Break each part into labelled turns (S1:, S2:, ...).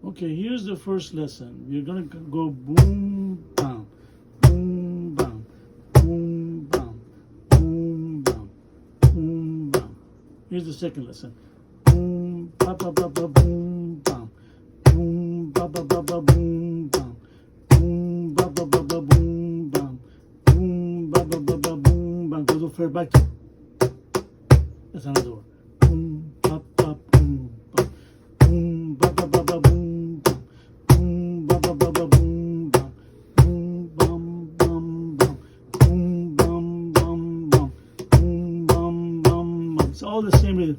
S1: Okay, here's the first lesson. You're gonna go boom, bam, boom, bam, boom, bam, boom, bam, boom, bam. Here's the second lesson. Boom, ba ba ba ba, boom, bam, boom, ba ba ba ba, boom, bam, boom, ba ba ba ba, boom, bam, boom, ba ba ba ba, boom, bam. Go to first back to. That's another one. Boom, ba ba, boom, bam, boom, ba ba ba ba, boom. It's all the same rhythm.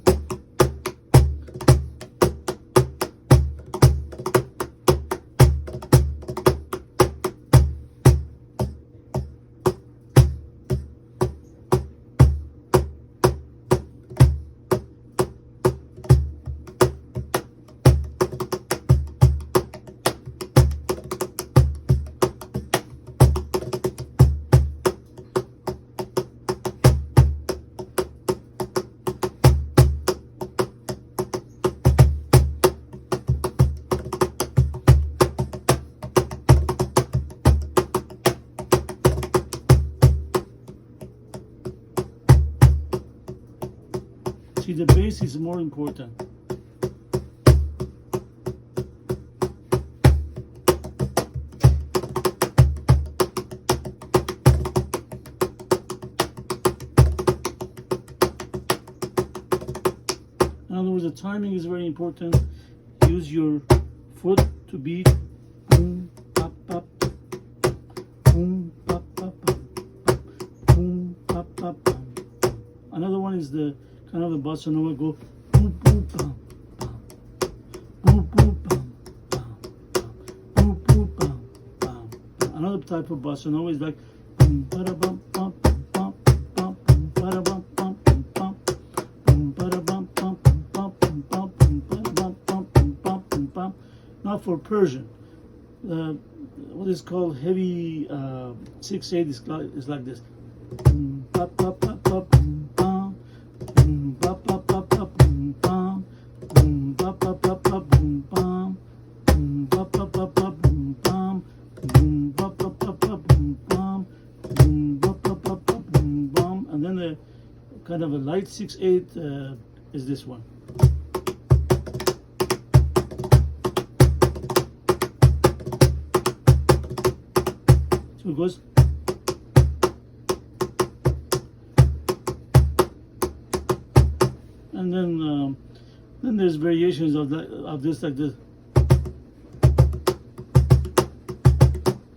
S1: See, the bass is more important. In other words, the timing is very important. Use your foot to beat. Boom, pop, pop, boom, pop, pop, boom, pop, pop, pop. Another one is the kind of a bossa nova. Go boom, boom, bam, bam, boom, boom, bam, bam, boom, boom, bam, bam. Another type of bossa nova is like boom, bada, bum, bum, bum, bum, boom, bada, bum, bum, bum, bum, boom, bada, bum, bum, bum, bum, bum, boom, bada, bum, bum, bum, bum, bum, bum. Now for Persian, what is called heavy 6/8 is like this. Boom, pop, pop, pop, pop, boom, bam, boom, pop, pop, pop, pop, boom, bam, boom, pop, pop, pop, pop, boom, bam, boom, pop, pop, pop, pop, boom, bam, boom, pop, pop, pop, pop, boom, bam, boom, pop, pop, pop, pop, boom, bam. And then the kind of a light 6/8 is this one. So it goes. And then there's variations of this like this.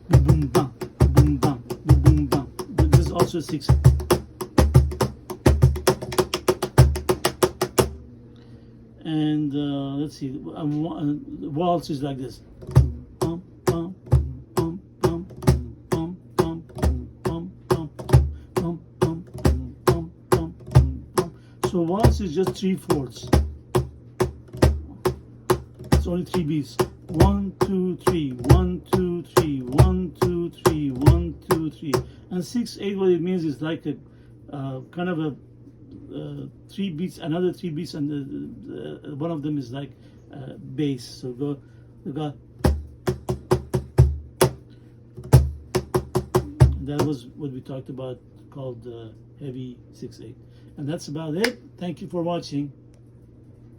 S1: Boom, boom, bam, boom, bam, boom, boom, bam. But this is also 6. And let's see, waltz is like this. Bum, bum, bum, bum, bum, bum, bum, bum, bum, bum, bum, bum, bum. So waltz is just 3/4. It's only 3 beats. 1, 2, 3, 1, 2, 3, 1, 2, 3, 1, 2, 3. And 6/8, what it means is like a kind of a 3 beats, another 3 beats, and one of them is like bass. So go. That was what we talked about, called heavy 6/8. And that's about it. Thank you for watching.